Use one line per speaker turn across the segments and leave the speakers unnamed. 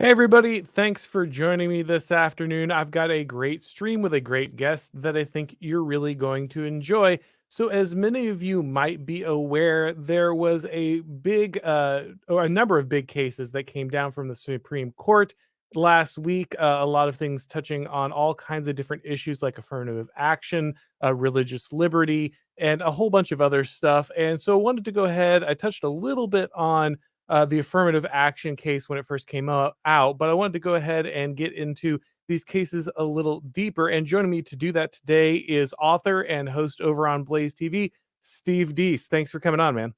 Hey, everybody. Thanks for joining me this afternoon. I've got a great stream with a great guest that I think you're really going to enjoy. So, as many of you might be aware, there was a or a number of big cases that came down from the Supreme Court last week. A lot of things touching on all kinds of different issues like affirmative action, religious liberty, and a whole bunch of other stuff. And so, I wanted to go ahead. I touched a little bit on the affirmative action case when it first came out, but I wanted to go ahead and get into these cases a little deeper. And joining me to do that today is author and host over on Blaze TV, Steve Deace. Thanks for coming on, man.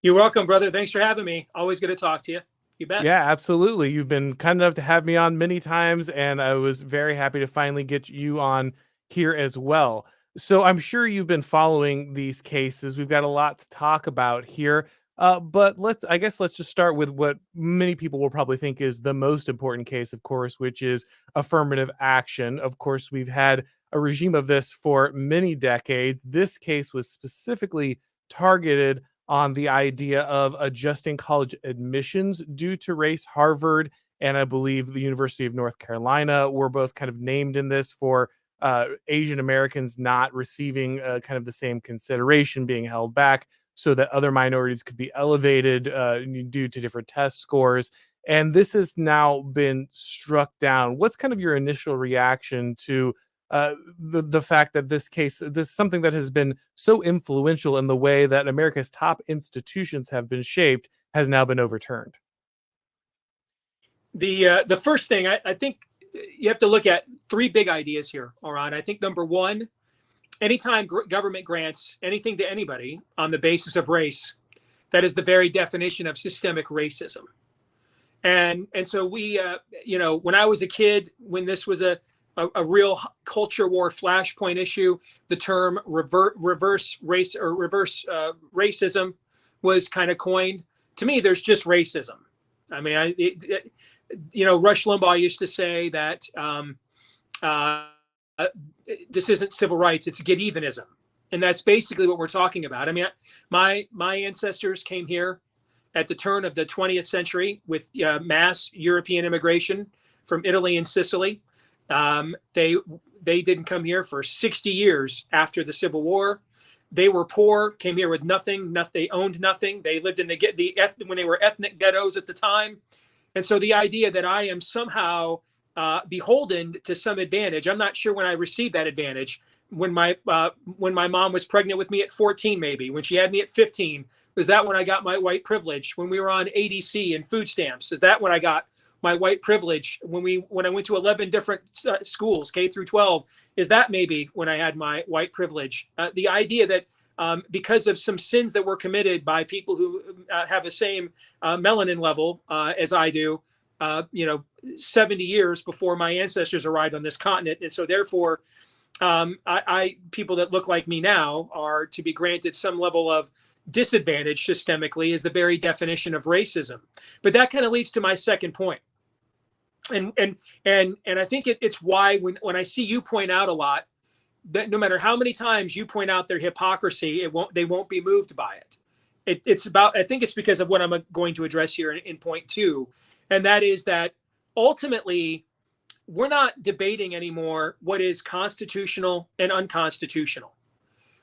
You're welcome, brother. Thanks for having me. Always good to talk to you. You bet.
Yeah, absolutely. You've been kind enough to have me on many times, and I was very happy to finally get you on here as well. So I'm sure you've been following these cases. We've got a lot to talk about here. But let's just start with what many people will probably think is the most important case, of course, which is affirmative action. Of course, we've had a regime of this for many decades. This case was specifically targeted on the idea of adjusting college admissions due to race. Harvard and I believe the University of North Carolina were both kind of named in this for Asian Americans not receiving kind of the same consideration, being held back so that other minorities could be elevated due to different test scores. And this has now been struck down. What's kind of your initial reaction to the fact that this is something that has been so influential in the way that America's top institutions have been shaped, has now been overturned?
The first thing I think you have to look at three big ideas here, Auron. I think number one, anytime government grants anything to anybody on the basis of race, that is the very definition of systemic racism. And so we, when I was a kid, when this was a real culture war flashpoint issue, the term reverse race or reverse racism was kind of coined. To me, there's just racism. I mean, Rush Limbaugh used to say that this isn't civil rights, it's get evenism. And that's basically what we're talking about. I mean, my ancestors came here at the turn of the 20th century with mass European immigration from Italy and Sicily. They didn't come here for 60 years after the Civil War. They were poor, came here with nothing. They owned nothing. They lived in when they were ethnic ghettos at the time. And so the idea that I am somehow beholden to some advantage, I'm not sure when I received that advantage. When my mom was pregnant with me at 14, maybe when she had me at 15, was that when I got my white privilege? When we were on ADC and food stamps, is that when I got my white privilege? When I went to 11 different schools, K through 12, is that maybe when I had my white privilege? The idea that because of some sins that were committed by people who have the same melanin level as I do, 70 years before my ancestors arrived on this continent, and so therefore, people that look like me now are to be granted some level of disadvantage systemically is the very definition of racism. But that kind of leads to my second point. And I think it's why when I see you point out a lot that no matter how many times you point out their hypocrisy, they won't be moved by it. I think it's because of what I'm going to address here in point two, and that is that ultimately we're not debating anymore what is constitutional and unconstitutional.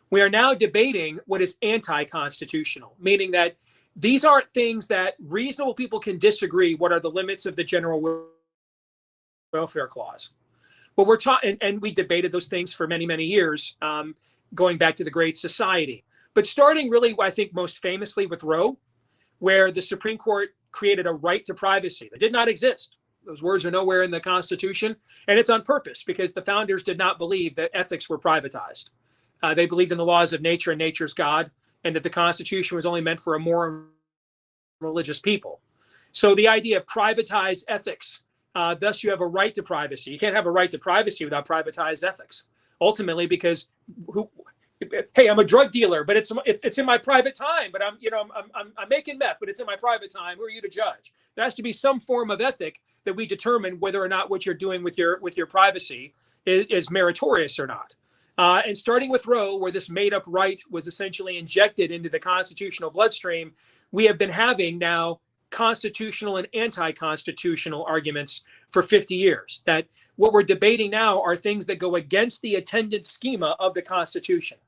We are now debating what is anti-constitutional, meaning that these aren't things that reasonable people can disagree what are the limits of the general welfare clause. But we're talking, and we debated those things for many, many years, going back to the Great Society. But starting really, I think, most famously with Roe, where the Supreme Court created a right to privacy that did not exist. Those words are nowhere in the Constitution, and it's on purpose because the founders did not believe that ethics were privatized. They believed in the laws of nature and nature's God, and that the Constitution was only meant for a more religious people. So the idea of privatized ethics, thus you have a right to privacy. You can't have a right to privacy without privatized ethics. Ultimately, because hey, I'm a drug dealer, but it's in my private time. But I'm making meth, but it's in my private time. Who are you to judge? There has to be some form of ethic that we determine whether or not what you're doing with your privacy is meritorious or not. And starting with Roe, where this made-up right was essentially injected into the constitutional bloodstream, we have been having now constitutional and anti-constitutional arguments for 50 years. That what we're debating now are things that go against the attendance schema of the Constitution.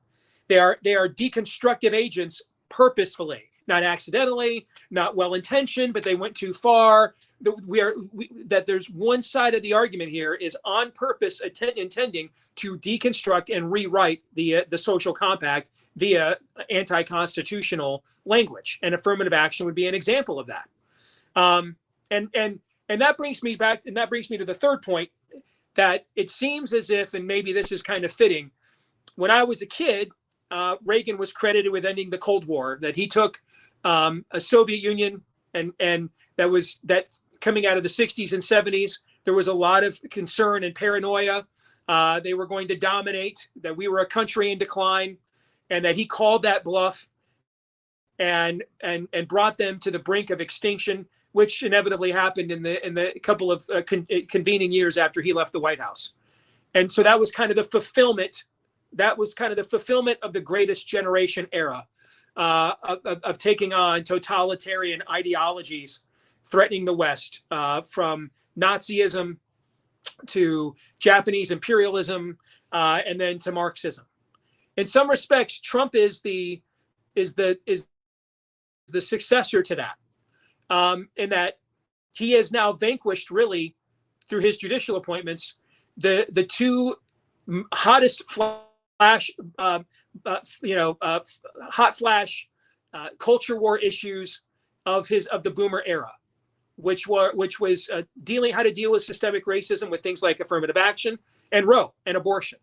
They are deconstructive agents purposefully, not accidentally, not well-intentioned, but they went too far. That there's one side of the argument here is on purpose intending to deconstruct and rewrite the social compact via anti-constitutional language, and affirmative action would be an example of that. And that brings me back, and that brings me to the third point, that it seems as if, and maybe this is kind of fitting, when I was a kid, Reagan was credited with ending the Cold War, that he took a Soviet Union, and that coming out of the 60s and 70s, there was a lot of concern and paranoia. They were going to dominate, that we were a country in decline, and that he called that bluff and brought them to the brink of extinction, which inevitably happened in the couple of convening years after he left the White House. And so that was kind of the fulfillment. That was kind of the fulfillment of the greatest generation era of taking on totalitarian ideologies threatening the West, from Nazism to Japanese imperialism, and then to Marxism. In some respects, Trump is the successor to that, in that he has now vanquished, really, through his judicial appointments, the two hottest flash, hot flash culture war issues of the boomer era, which was how to deal with systemic racism with things like affirmative action and Roe and abortion.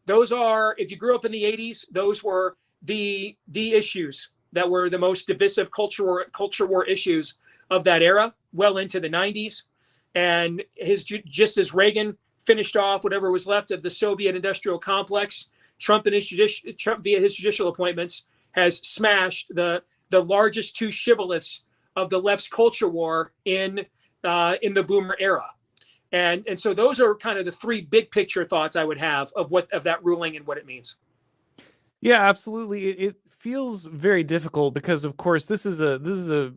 Those are, if you grew up in the 80s, those were the issues that were the most divisive culture war issues of that era, well into the 90s. And just as Reagan finished off whatever was left of the Soviet industrial complex, Trump via his judicial appointments has smashed the largest two shibboleths of the left's culture war in the boomer era. And so those are kind of the three big picture thoughts I would have of that ruling and what it means.
Yeah, absolutely. It feels very difficult because, of course, this is a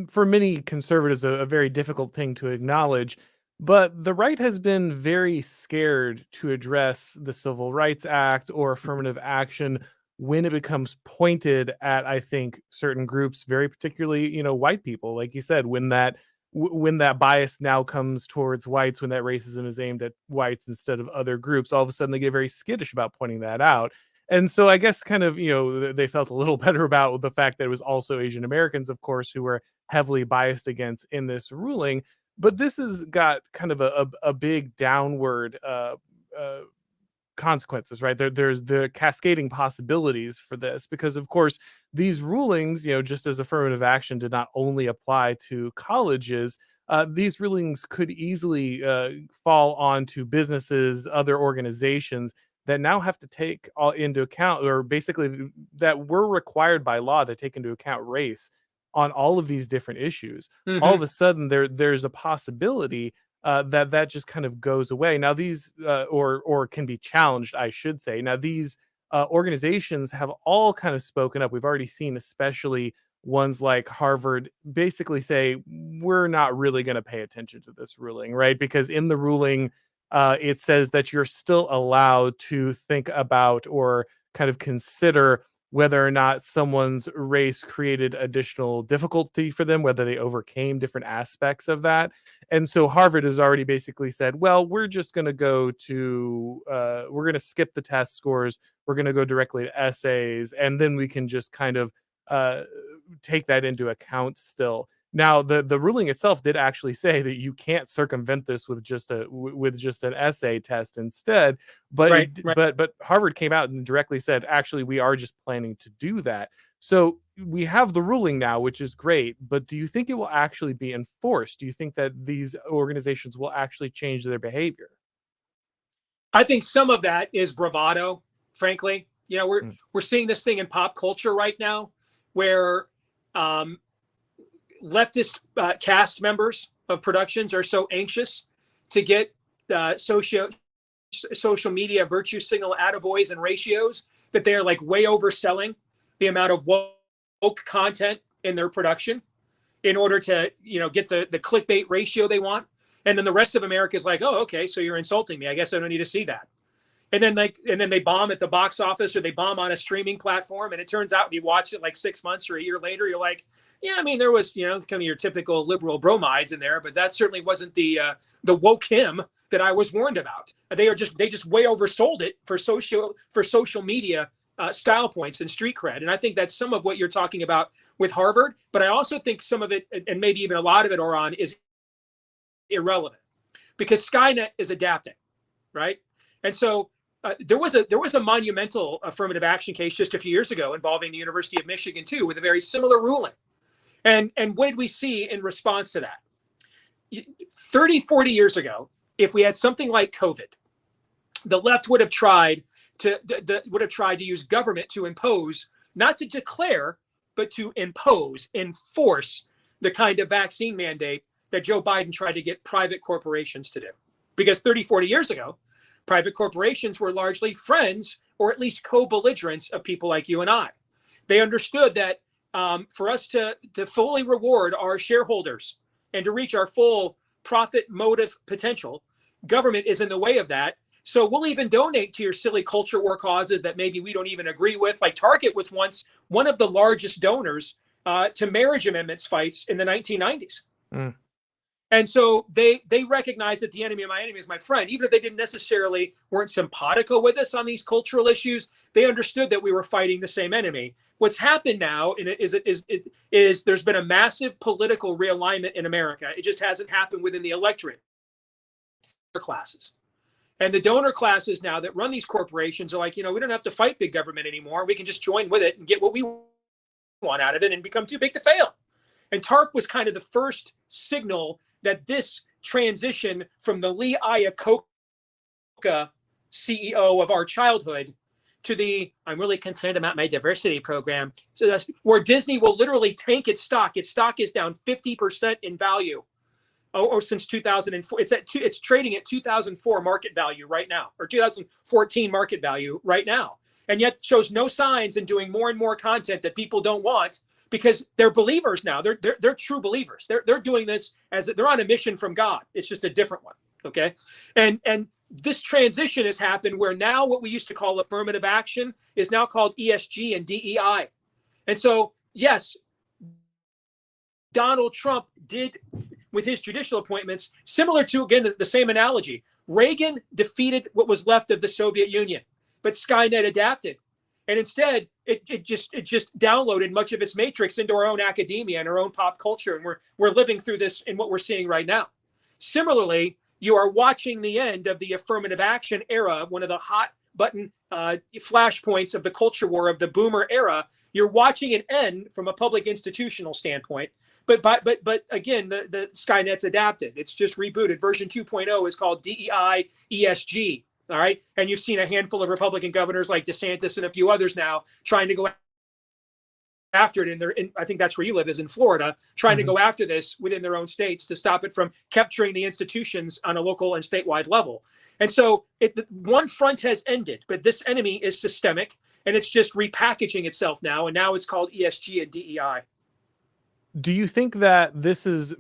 for many conservatives a very difficult thing to acknowledge. But the right has been very scared to address the Civil Rights Act or affirmative action when it becomes pointed at, I think, certain groups, very particularly, white people. Like you said, when that bias now comes towards whites, when that racism is aimed at whites instead of other groups, all of a sudden they get very skittish about pointing that out. And so I guess kind of, they felt a little better about the fact that it was also Asian Americans, of course, who were heavily biased against in this ruling. But this has got kind of a big downward consequences, right? There's the cascading possibilities for this, because of course these rulings, just as affirmative action did not only apply to colleges, these rulings could easily fall onto businesses, other organizations that now have to take all into account, or basically that were required by law to take into account race on all of these different issues.
Mm-hmm.
All of a sudden there's a possibility that just kind of goes away. Now these or can be challenged, I should say. Now these organizations have all kind of spoken up. We've already seen, especially ones like Harvard, basically say we're not really going to pay attention to this ruling, right? Because in the ruling, it says that you're still allowed to think about or kind of consider whether or not someone's race created additional difficulty for them, whether they overcame different aspects of that. And so Harvard has already basically said, well, we're just going to we're going to skip the test scores. We're going to go directly to essays, and then we can just kind of take that into account still. Now, the ruling itself did actually say that you can't circumvent this with just an essay test instead. But
right.
But Harvard came out and directly said, actually, we are just planning to do that. So we have the ruling now, which is great. But do you think it will actually be enforced? Do you think that these organizations will actually change their behavior?
I think some of that is bravado, frankly. We're seeing this thing in pop culture right now, where leftist cast members of productions are so anxious to get social media virtue signal attaboys and ratios that they're like way overselling the amount of woke content in their production. in order to, get the clickbait ratio they want. And then the rest of America is like, oh, okay, so you're insulting me. I guess I don't need to see that. And then they bomb at the box office, or they bomb on a streaming platform. And it turns out if you watch it like 6 months or a year later, you're like, yeah, I mean, there was, kind of your typical liberal bromides in there, but that certainly wasn't the woke him that I was warned about. They just way oversold it for social media style points and street cred. And I think that's some of what you're talking about with Harvard. But I also think some of it, and maybe even a lot of it, Auron, is irrelevant because Skynet is adapting, right? And so there was a monumental affirmative action case just a few years ago involving the University of Michigan too, with a very similar ruling. And what did we see in response to that? 30, 40 years ago, if we had something like COVID, the left would have tried to use government to impose, not to declare, but to enforce the kind of vaccine mandate that Joe Biden tried to get private corporations to do. Because 30, 40 years ago, private corporations were largely friends or at least co-belligerents of people like you and I. They understood that for us to fully reward our shareholders and to reach our full profit motive potential, government is in the way of that. So we'll even donate to your silly culture war causes that maybe we don't even agree with. Like Target was once one of the largest donors to marriage amendments fights in the 1990s. Mm. And so they recognize that the enemy of my enemy is my friend. Even if they didn't necessarily weren't simpatico with us on these cultural issues, they understood that we were fighting the same enemy. What's happened now is there's been a massive political realignment in America. It just hasn't happened within the electorate classes. And the donor classes now that run these corporations are like, we don't have to fight big government anymore. We can just join with it and get what we want out of it and become too big to fail. And TARP was kind of the first signal that this transition from the Lee Iacocca CEO of our childhood to the I'm really concerned about my diversity program, so that's where Disney will literally tank its stock. Its stock is down 50% in value, or since 2004. It's trading at 2004 market value right now, or 2014 market value right now, and yet shows no signs in doing more and more content that people don't want. Because they're believers now. They're true believers. They're doing this as they're on a mission from God. It's just a different one. Okay. And this transition has happened where now what we used to call affirmative action is now called ESG and DEI. And so, yes, Donald Trump did with his judicial appointments, similar to, again, the same analogy. Reagan defeated what was left of the Soviet Union, but Skynet adapted. And instead, it just downloaded much of its matrix into our own academia and our own pop culture. And we're living through this in what we're seeing right now. Similarly, you are watching the end of the affirmative action era, one of the hot button flashpoints of the culture war of the boomer era. You're watching it end from a public institutional standpoint. But again, the Skynet's adapted. It's just rebooted. Version 2.0 is called DEI ESG. All right. And you've seen a handful of Republican governors like DeSantis and a few others now trying to go after it. And I think that's where you live, is in Florida, trying to go after this within their own states to stop it from capturing the institutions on a local and statewide level. And so one front has ended, but this enemy is systemic and it's just repackaging itself now. And now it's called ESG and DEI.
Do you think that this is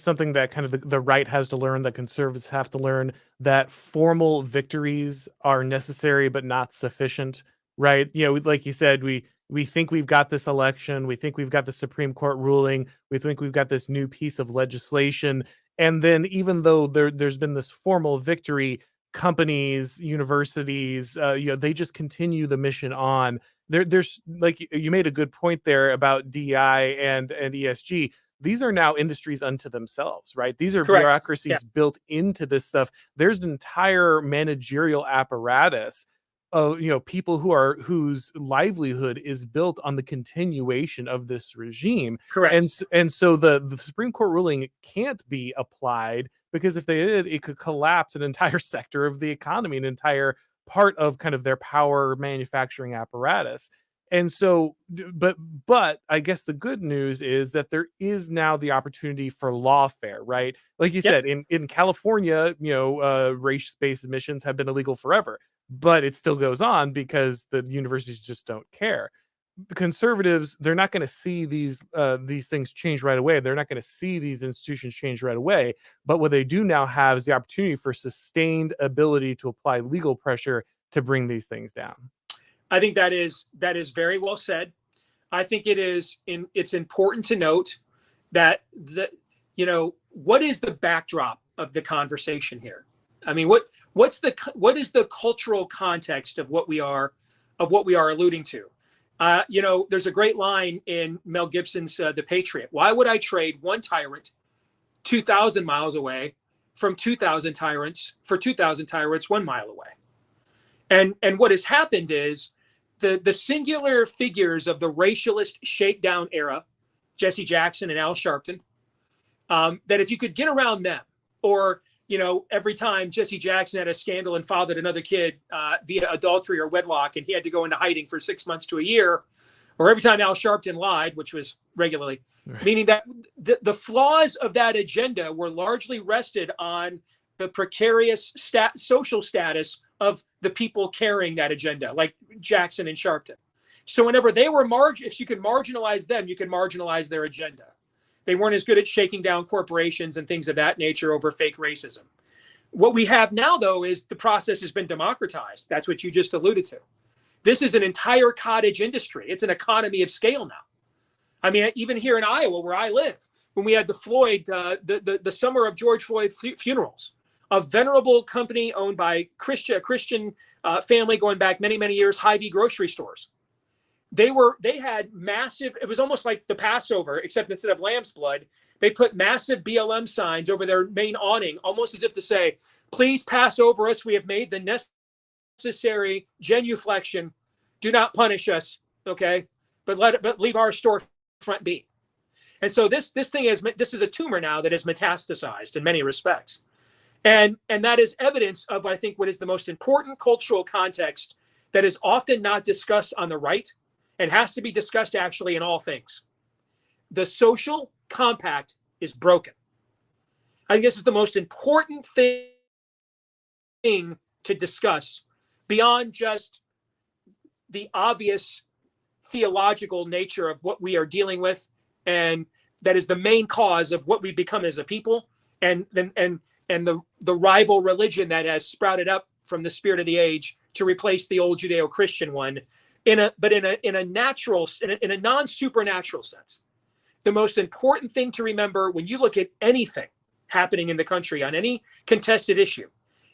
something that kind of the right has to learn, that conservatives have to learn, that formal victories are necessary but not sufficient, right? Like you said, we think we've got this election, we think we've got the Supreme Court ruling, we think we've got this new piece of legislation, and then even though there's been this formal victory, companies, universities, they just continue the mission on. There's, like you made a good point there about DEI and ESG. These are now industries unto themselves, right? These are
Correct.
bureaucracies built into this stuff. There's an entire managerial apparatus of people whose livelihood is built on the continuation of this regime.
Correct.
And so the Supreme Court ruling can't be applied, because if they did, it could collapse an entire sector of the economy, an entire part of kind of their power manufacturing apparatus. And so, but I guess the good news is that there is now the opportunity for lawfare, right? Like you said, in California, race-based admissions have been illegal forever, but it still goes on because the universities just don't care. the conservatives, they're not going to see these things change right away. They're not going to see these institutions change right away. But what they do now have is the opportunity for sustained ability to apply legal pressure to bring these things down.
I think that is very well said. I think it's important to note that what is the backdrop of the conversation here? I mean, what is the cultural context of what we are alluding to? There's a great line in Mel Gibson's The Patriot. Why would I trade one tyrant 2,000 miles away from 2,000 tyrants for 2,000 tyrants 1 mile away? And what has happened is the singular figures of the racialist shakedown era, Jesse Jackson and Al Sharpton, that if you could get around them, or every time Jesse Jackson had a scandal and fathered another kid via adultery or wedlock, and he had to go into hiding for 6 months to a year, or every time Al Sharpton lied, which was regularly, right, meaning that the flaws of that agenda were largely rested on the precarious social status of the people carrying that agenda, like Jackson and Sharpton. So whenever they were if you could marginalize them, you could marginalize their agenda. They weren't as good at shaking down corporations and things of that nature over fake racism. What we have now, though, is the process has been democratized. That's what you just alluded to. This is an entire cottage industry. It's an economy of scale now. I mean, even here in Iowa, where I live, when we had the Floyd, the summer of George Floyd funerals, a venerable company owned by a Christian family going back many, many years, Hy-Vee grocery stores. They had massive, it was almost like the Passover, except instead of lamb's blood, they put massive BLM signs over their main awning, almost as if to say, please pass over us. We have made the necessary genuflection. Do not punish us. Okay. But leave our storefront be. And so this is a tumor now that is metastasized in many respects. And that is evidence of, I think, what is the most important cultural context that is often not discussed on the right and has to be discussed actually in all things. The social compact is broken. I think this is the most important thing to discuss beyond just the obvious theological nature of what we are dealing with, and that is the main cause of what we've become as a people, and the rival religion that has sprouted up from the spirit of the age to replace the old Judeo-Christian one, in a non-supernatural sense. The most important thing to remember when you look at anything happening in the country on any contested issue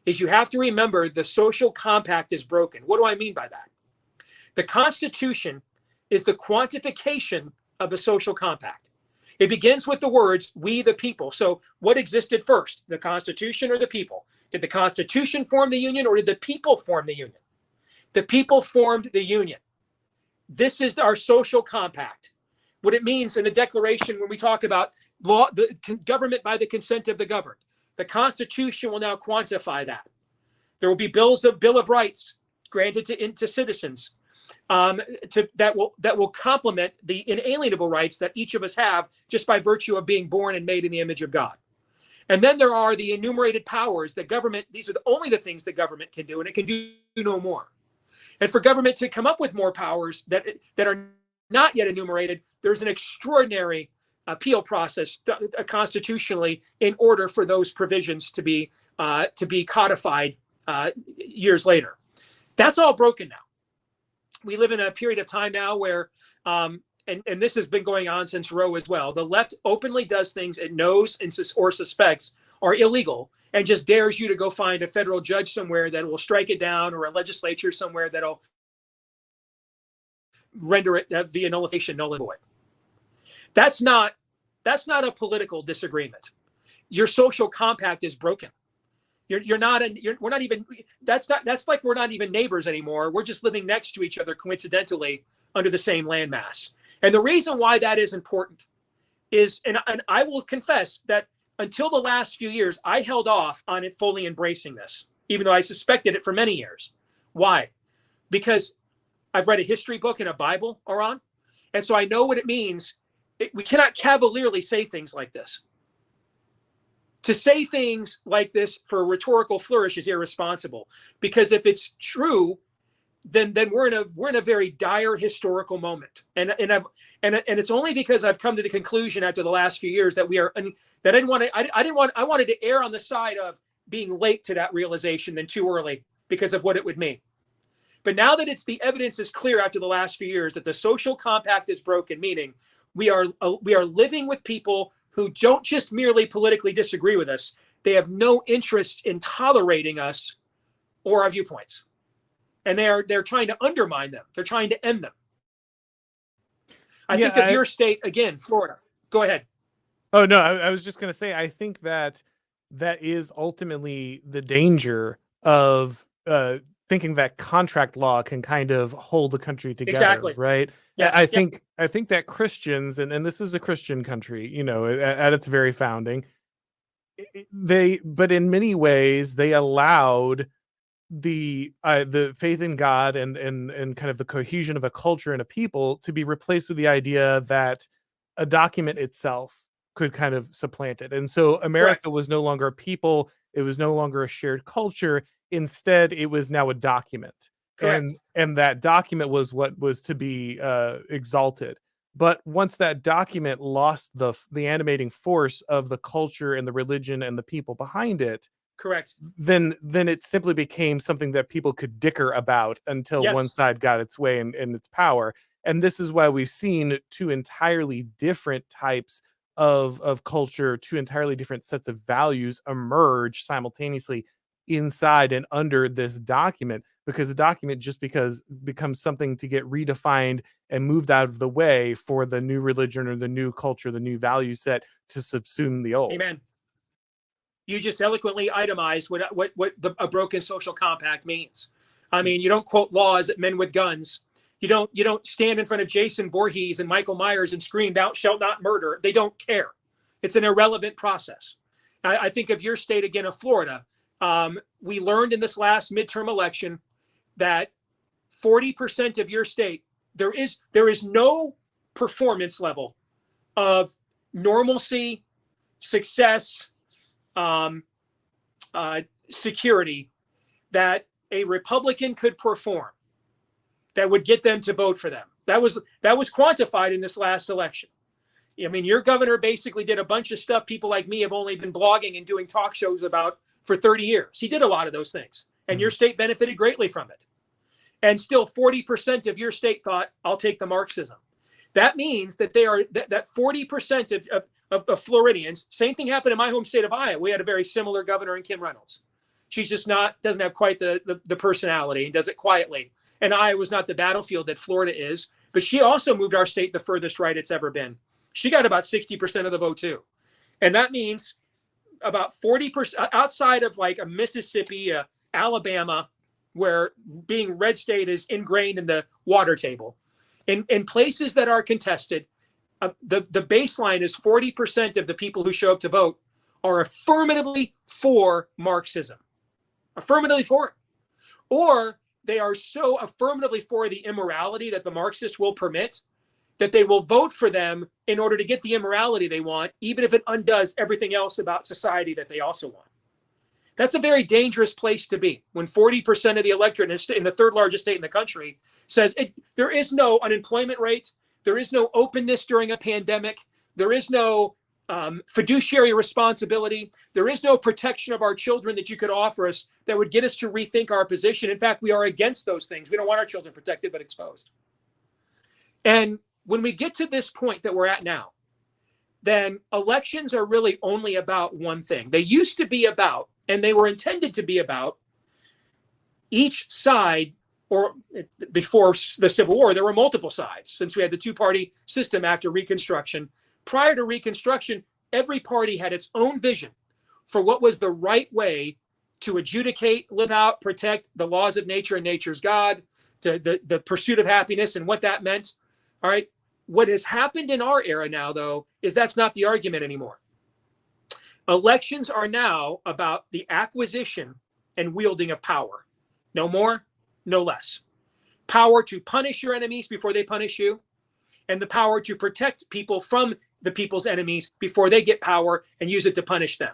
is you have to remember the social compact is broken. What do I mean by that? The Constitution is the quantification of the social compact. It begins with the words, we the people. So what existed first, the Constitution or the people? Did the Constitution form the Union, or did the people form the Union? The people formed the Union. This is our social compact. What it means in the Declaration when we talk about law, the government by the consent of the governed. The Constitution will now quantify that. There will be Bill of Rights granted to citizens that will complement the inalienable rights that each of us have just by virtue of being born and made in the image of God. And then there are the enumerated powers that government, these are only the things that government can do, and it can do no more. And for government to come up with more powers that are not yet enumerated, there's an extraordinary appeal process constitutionally in order for those provisions to be codified years later. That's all broken now. We live in a period of time now where, and this has been going on since Roe as well, the left openly does things it knows or suspects are illegal and just dares you to go find a federal judge somewhere that will strike it down, or a legislature somewhere that'll render it via nullification null and void. That's not a political disagreement. Your social compact is broken. We're not even neighbors anymore. We're just living next to each other coincidentally under the same landmass. And the reason why that is important is, and I will confess that until the last few years, I held off on it fully embracing this, even though I suspected it for many years. Why? Because I've read a history book and a Bible, Auron, and so I know what it means. We cannot cavalierly say things like this. To say things like this for a rhetorical flourish is irresponsible, because if it's true, then we're in a very dire historical moment. And it's only because I've come to the conclusion after the last few years that I wanted to err on the side of being late to that realization than too early because of what it would mean. But now that the evidence is clear after the last few years that the social compact is broken, meaning we are living with people who don't just merely politically disagree with us, they have no interest in tolerating us or our viewpoints. And they're trying to undermine them. They're trying to end them. I think of your state, again, Florida. Go ahead.
Oh, no, I was just going to say, I think that is ultimately the danger of thinking that contract law can kind of hold the country together,
exactly.
Right?
Yes.
I think that Christians, and this is a Christian country, at its very founding, but in many ways they allowed the faith in God and kind of the cohesion of a culture and a people to be replaced with the idea that a document itself could kind of supplant it. And so America
Correct.
was no longer a people, it was no longer a shared culture. Instead, it was now a document.
Correct.
And that document was what was to be exalted. But once that document lost the animating force of the culture and the religion and the people behind it,
correct,
then it simply became something that people could dicker about until
Yes.
one side got its way and its power. And this is why we've seen two entirely different types of culture, two entirely different sets of values emerge simultaneously inside and under this document, because the document just becomes something to get redefined and moved out of the way for the new religion or the new culture, the new value set to subsume the old.
Amen. You just eloquently itemized what a broken social compact means. I mean, you don't quote laws at men with guns. You don't stand in front of Jason Voorhees and Michael Myers and scream, "Thou shalt not murder." They don't care. It's an irrelevant process. I think of your state again, of Florida. We learned in this last midterm election that 40% of your state, there is no performance level of normalcy, success, security that a Republican could perform that would get them to vote for them. That was quantified in this last election. I mean, your governor basically did a bunch of stuff people like me have only been blogging and doing talk shows about for 30 years. He did a lot of those things, and your state benefited greatly from it. And still 40% of your state thought, "I'll take the Marxism." That means that that 40% of Floridians, same thing happened in my home state of Iowa. We had a very similar governor in Kim Reynolds. She's just doesn't have quite the personality and does it quietly. And Iowa's not the battlefield that Florida is, but she also moved our state the furthest right it's ever been. She got about 60% of the vote too. And that means about 40% outside of like a Mississippi, Alabama, where being red state is ingrained in the water table. In places that are contested, the baseline is 40% of the people who show up to vote are affirmatively for Marxism. Affirmatively for it. Or they are so affirmatively for the immorality that the Marxists will permit that they will vote for them in order to get the immorality they want, even if it undoes everything else about society that they also want. That's a very dangerous place to be when 40% of the electorate in the third largest state in the country says there is no unemployment rate, there is no openness during a pandemic, there is no fiduciary responsibility, there is no protection of our children that you could offer us that would get us to rethink our position. In fact, we are against those things. We don't want our children protected but exposed. And when we get to this point that we're at now, then elections are really only about one thing. They used to be about, and they were intended to be about, each side, or before the Civil War, there were multiple sides, since we had the two-party system after Reconstruction. Prior to Reconstruction, every party had its own vision for what was the right way to adjudicate, live out, protect the laws of nature and nature's God, to the pursuit of happiness and what that meant. All right. What has happened in our era now, though, is that's not the argument anymore. Elections are now about the acquisition and wielding of power. No more, no less. Power to punish your enemies before they punish you, and the power to protect people from the people's enemies before they get power and use it to punish them.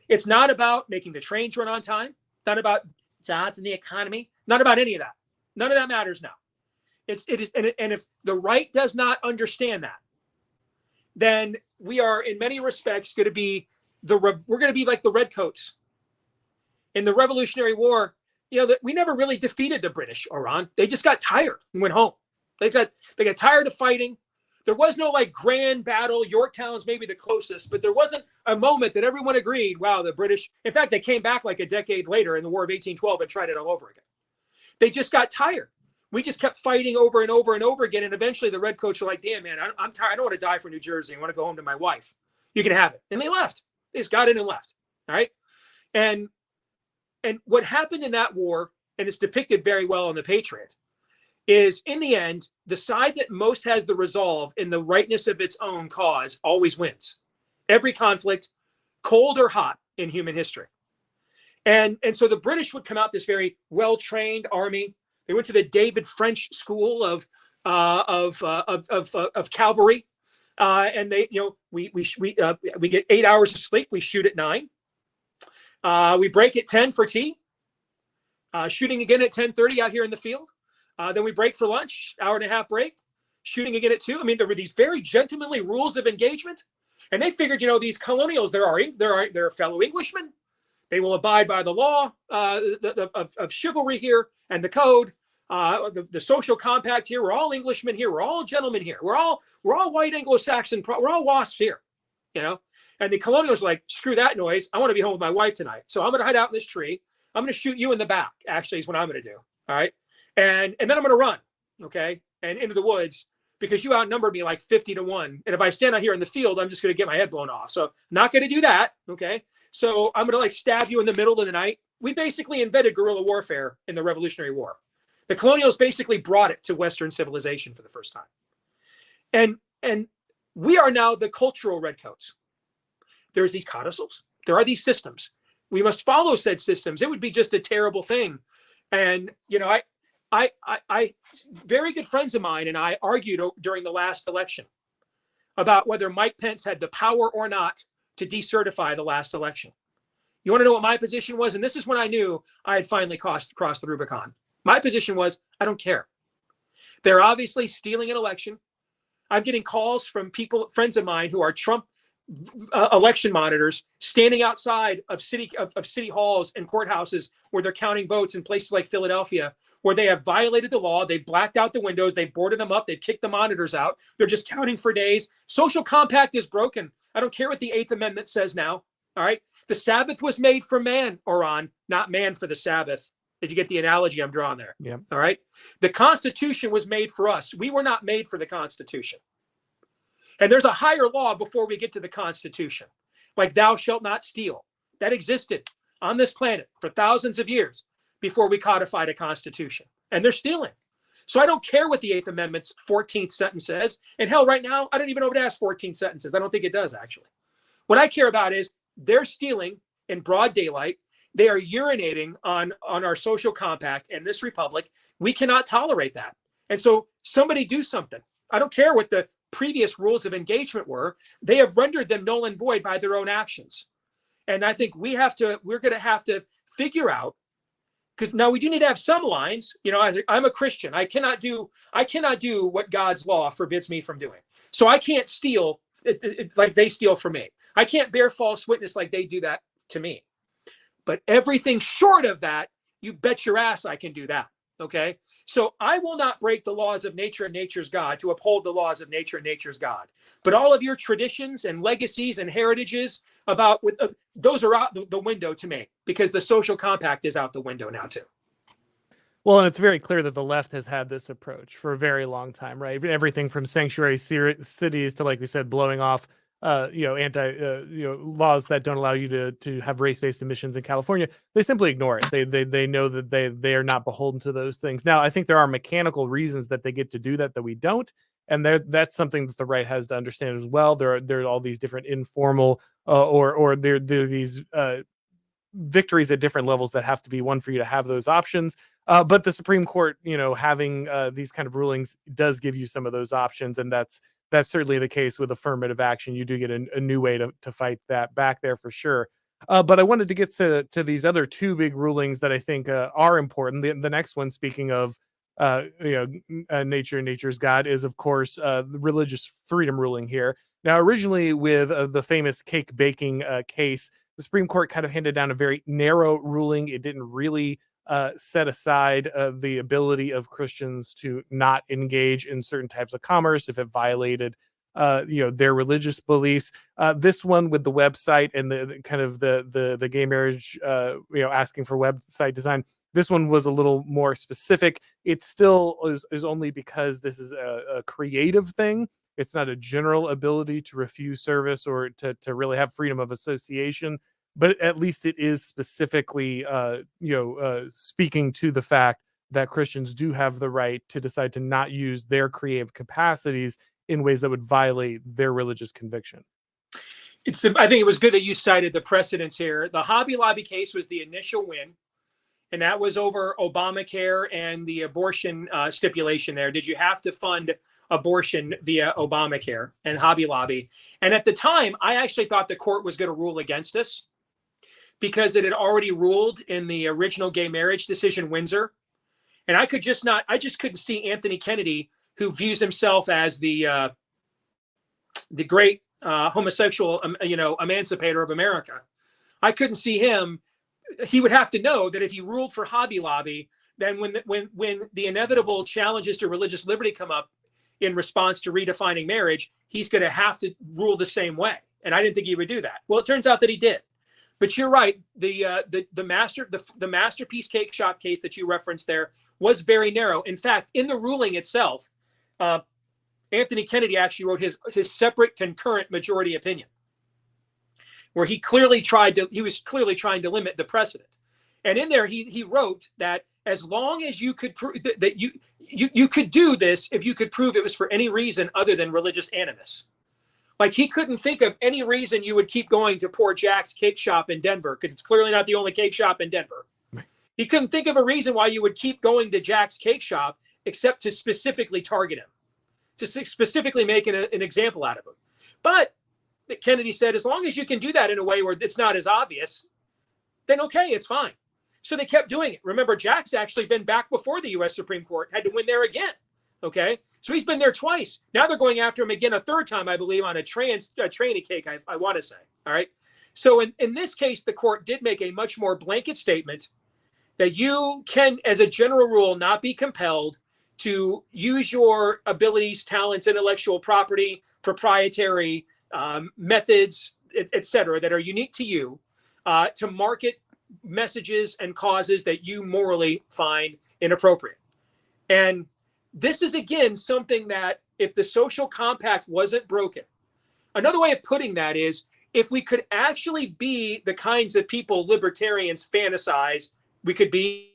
It's not about making the trains run on time, not about jobs in the economy, not about any of that. None of that matters now. And if the right does not understand that, then we are in many respects going to be we're going to be like the redcoats in the Revolutionary War. We never really defeated the British, Auron. They just got tired and went home. They got tired of fighting. There was no like grand battle. Yorktown's maybe the closest, but there wasn't a moment that everyone agreed, wow, the British. In fact, they came back like a decade later in the War of 1812 and tried it all over again. They just got tired. We just kept fighting over and over and over again. And eventually the redcoats were like, damn, man, I'm tired. I don't want to die for New Jersey. I want to go home to my wife. You can have it. And they left. They just got in and left. All right. And what happened in that war, and it's depicted very well in The Patriot, is in the end, the side that most has the resolve in the rightness of its own cause always wins. Every conflict, cold or hot, in human history. And so the British would come out, this very well-trained army. They went to the David French School of cavalry, and they, we get 8 hours of sleep. We shoot at 9. We break at 10 for tea. Shooting again at 10:30 out here in the field. Then we break for lunch, hour and a half break. Shooting again at 2. I mean, there were these very gentlemanly rules of engagement, and they figured, these colonials, they're fellow Englishmen. They will abide by the law of chivalry here and the code, the social compact here. We're all Englishmen here. We're all gentlemen here. We're all white Anglo-Saxon. We're all WASP here, And the colonials are like, screw that noise. I want to be home with my wife tonight. So I'm going to hide out in this tree. I'm going to shoot you in the back, actually, is what I'm going to do. All right. And then I'm going to run, okay, and into the woods because you outnumber me like 50-1. And if I stand out here in the field, I'm just going to get my head blown off. So not going to do that, okay? So I'm going to like stab you in the middle of the night. We basically invented guerrilla warfare in the Revolutionary War. The colonials basically brought it to Western civilization for the first time. And we are now the cultural redcoats. There's these codicils. There are these systems. We must follow said systems. It would be just a terrible thing. And, I very good friends of mine and I argued during the last election about whether Mike Pence had the power or not to decertify the last election. You want to know what my position was? And this is when I knew I had finally crossed the Rubicon. My position was, I don't care. They're obviously stealing an election. I'm getting calls from friends of mine who are Trump election monitors standing outside of city halls and courthouses where they're counting votes in places like Philadelphia, where they have violated the law. They've blacked out the windows. They've boarded them up. They've kicked the monitors out. They're just counting for days. Social compact is broken. I don't care what the 8th Amendment says now. All right. The Sabbath was made for man, Auron, not man for the Sabbath. If you get the analogy I'm drawing there.
Yeah.
All right. The Constitution was made for us. We were not made for the Constitution. And there's a higher law before we get to the Constitution, like thou shalt not steal. That existed on this planet for thousands of years before we codified a Constitution. And they're stealing. So I don't care what the 8th Amendment's 14th sentence says. And hell, right now, I don't even know if it has 14 sentences. I don't think it does, actually. What I care about is they're stealing in broad daylight. They are urinating on our social compact and this republic. We cannot tolerate that. And so somebody do something. I don't care what the previous rules of engagement were. They have rendered them null and void by their own actions. And I think we're going to have to figure out, because now we do need to have some lines. I'm a Christian. I cannot do what God's law forbids me from doing. So I can't steal like they steal from me. I can't bear false witness like they do that to me. But everything short of that, you bet your ass I can do that. Okay. So I will not break the laws of nature and nature's God to uphold the laws of nature and nature's God. But all of your traditions and legacies and heritages those are out the window to me, because the social compact is out the window now too.
Well, and it's very clear that the left has had this approach for a very long time, right? Everything from sanctuary cities to, like we said, blowing off laws that don't allow you to have race-based emissions in California. They simply ignore it. They know that they are not beholden to those things. Now, I think there are mechanical reasons that they get to do that we don't, and that's something that the right has to understand as well. There are all these different informal or there are these victories at different levels that have to be won for you to have those options. But the Supreme Court, having these kind of rulings does give you some of those options, and that's certainly the case with affirmative action. You do get a new way to fight that back there for sure. But I wanted to get to these other two big rulings that I think are important. The next one, speaking of nature and nature's God is, of course, the religious freedom ruling here. Now, originally with the famous cake baking case, the Supreme Court kind of handed down a very narrow ruling. It didn't really set aside the ability of Christians to not engage in certain types of commerce if it violated their religious beliefs. This one with the website and the kind of the gay marriage, asking for website design, this one was a little more specific. It still is only because this is a creative thing. It's not a general ability to refuse service or to really have freedom of association, but at least it is specifically speaking to the fact that Christians do have the right to decide to not use their creative capacities in ways that would violate their religious conviction.
I think it was good that you cited the precedents here. The Hobby Lobby case was the initial win, and that was over Obamacare and the abortion stipulation there. Did you have to fund abortion via Obamacare and Hobby Lobby? And at the time, I actually thought the court was going to rule against us because it had already ruled in the original gay marriage decision, Windsor. And I just couldn't see Anthony Kennedy, who views himself as the great homosexual, emancipator of America. I couldn't see him. He would have to know that if he ruled for Hobby Lobby, then when the inevitable challenges to religious liberty come up in response to redefining marriage, he's going to have to rule the same way. And I didn't think he would do that. Well, it turns out that he did. But you're right. The Masterpiece Cake Shop case that you referenced there was very narrow. In fact, in the ruling itself, Anthony Kennedy actually wrote his separate concurrent majority opinion, where he was clearly trying to limit the precedent. And in there, he wrote that as long as you could prove that you could do this if you could prove it was for any reason other than religious animus. Like, he couldn't think of any reason you would keep going to poor Jack's Cake Shop in Denver, because it's clearly not the only cake shop in Denver. He couldn't think of a reason why you would keep going to Jack's Cake Shop except to specifically target him, to specifically make an example out of him. But Kennedy said, as long as you can do that in a way where it's not as obvious, then okay, it's fine. So they kept doing it. Remember, Jack's actually been back before the U.S. Supreme Court, had to win there again. Okay, so he's been there twice. Now they're going after him again a third time, I believe, on a tranny cake, I want to say. All right. So in this case, the court did make a much more blanket statement that you can, as a general rule, not be compelled to use your abilities, talents, intellectual property, proprietary methods, et cetera, that are unique to you to market messages and causes that you morally find inappropriate. And this is, again, something that if the social compact wasn't broken, another way of putting that is, if we could actually be the kinds of people libertarians fantasize we could be,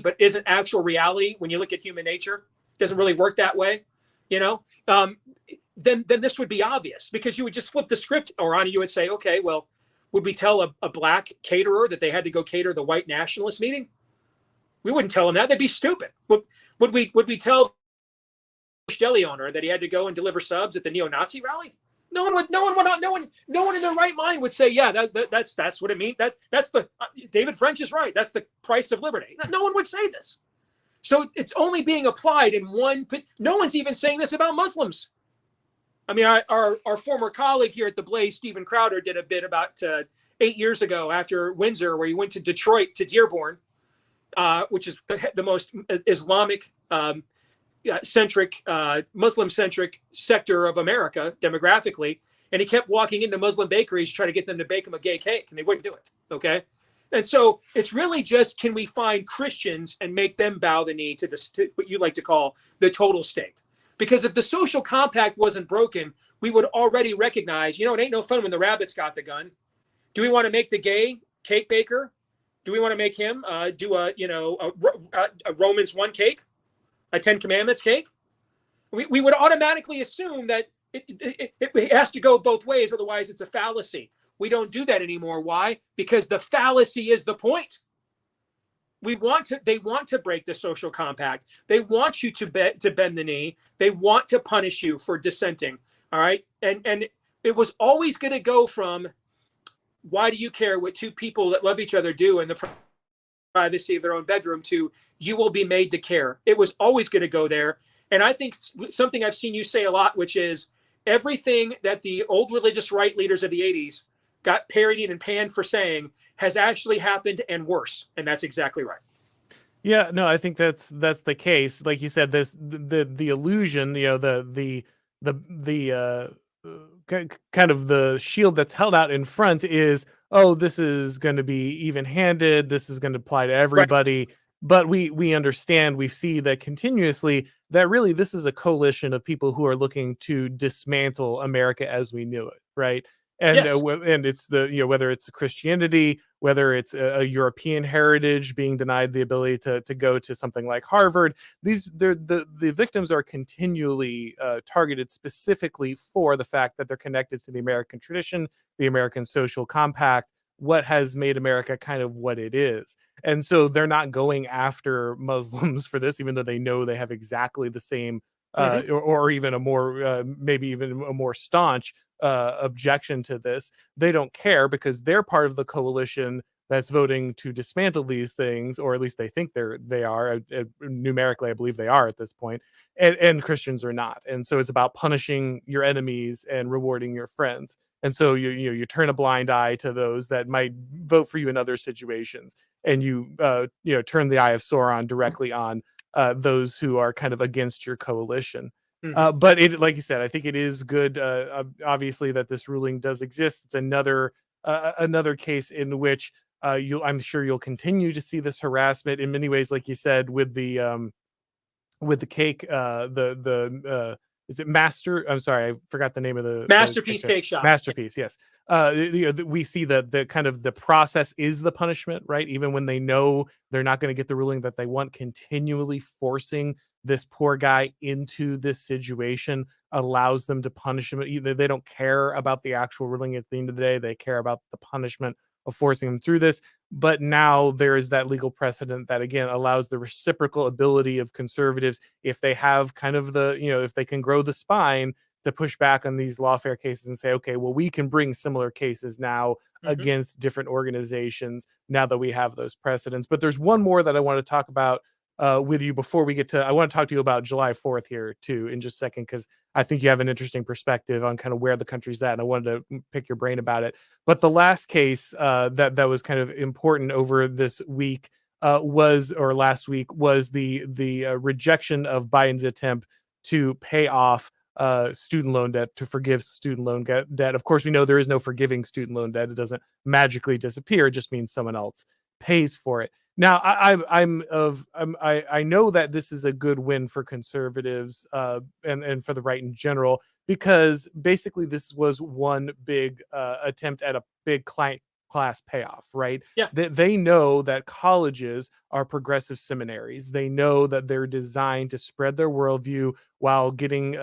but isn't actual reality when you look at human nature, doesn't really work that way, then this would be obvious, because you would just flip the script, Auron, you would say, okay, well, would we tell a black caterer that they had to go cater the white nationalist meeting? We wouldn't tell them that. They'd be stupid. Would we tell the deli owner that he had to go and deliver subs at the neo-Nazi rally? No one in their right mind would say, yeah, that's what it means. That's the David French is right. That's the price of liberty. No one would say this. So it's only being applied in one. No one's even saying this about Muslims. I mean, our former colleague here at the Blaze, Stephen Crowder, did a bit about 8 years ago after Windsor, where he went to Detroit to Dearborn, which is the most Islamic centric, Muslim centric sector of America demographically. And he kept walking into Muslim bakeries to try to get them to bake him a gay cake, and they wouldn't do it. Okay. And so it's really just, can we find Christians and make them bow the knee to what you like to call the total state? Because if the social compact wasn't broken, we would already recognize, it ain't no fun when the rabbit's got the gun. Do we want to make the gay cake baker? Do we want to make him do a Romans 1 cake, a 10 Commandments cake? We would automatically assume that it has to go both ways. Otherwise, it's a fallacy. We don't do that anymore. Why? Because the fallacy is the point. They want to break the social compact. They want you to bend the knee. They want to punish you for dissenting. All right. And it was always going to go from, why do you care what two people that love each other do in the privacy of their own bedroom to you will be made to care. It was always going to go there. And I think something I've seen you say a lot, which is everything that the old religious right leaders of the 80s got parodied and panned for saying has actually happened, and worse. And that's exactly right.
Yeah, no, I think that's the case. Like you said, the illusion, kind of the shield that's held out in front is, oh, this is going to be even-handed. This is going to apply to
Right.
everybody. But we understand, we see that continuously that really this is a coalition of people who are looking to dismantle America as we knew it, right? And
Yes.
and it's whether it's Christianity, whether it's a European heritage being denied the ability to go to something like Harvard, the victims are continually targeted specifically for the fact that they're connected to the American tradition, the American social compact, what has made America kind of what it is. And so they're not going after Muslims for this, even though they know they have exactly the same
Mm-hmm.
or even a more maybe even a more staunch objection to this. They don't care because they're part of the coalition that's voting to dismantle these things, or at least they think they are. Numerically, I believe they are at this point, and Christians are not. And so it's about punishing your enemies and rewarding your friends. And so you turn a blind eye to those that might vote for you in other situations, and you turn the eye of Sauron directly on those who are kind of against your coalition.
Mm-hmm.
But it, like you said, I think it is good, obviously, that this ruling does exist. It's another case in which I'm sure you'll continue to see this harassment in many ways, like you said, with the cake, is it Master? I'm sorry, I forgot the name of the
Masterpiece
cake.
Cake Shop.
Masterpiece, yes. We see the kind of the process is the punishment, right? Even when they know they're not going to get the ruling that they want, continually forcing this poor guy into this situation allows them to punish him. Either they don't care about the actual ruling at the end of the day, they care about the punishment of forcing him through this. But now there is that legal precedent that again allows the reciprocal ability of conservatives, if they have kind of if they can grow the spine, to push back on these lawfare cases and say, okay, well, we can bring similar cases now
Mm-hmm.
against different organizations now that we have those precedents. But there's one more that I want to talk about with you before we get to. I want to talk to you about July 4th here too in just a second, because I think you have an interesting perspective on kind of where the country's at, and I wanted to pick your brain about it. But the last case that was kind of important over this week last week was the rejection of Biden's attempt to pay off student loan debt, to forgive student loan debt. Of course, we know there is no forgiving student loan debt. It doesn't magically disappear. It just means someone else pays for it. Now, I know that this is a good win for conservatives and for the right in general, because basically this was one big attempt at a big client class payoff, right?
Yeah.
They know that colleges are progressive seminaries. They know that they're designed to spread their worldview while getting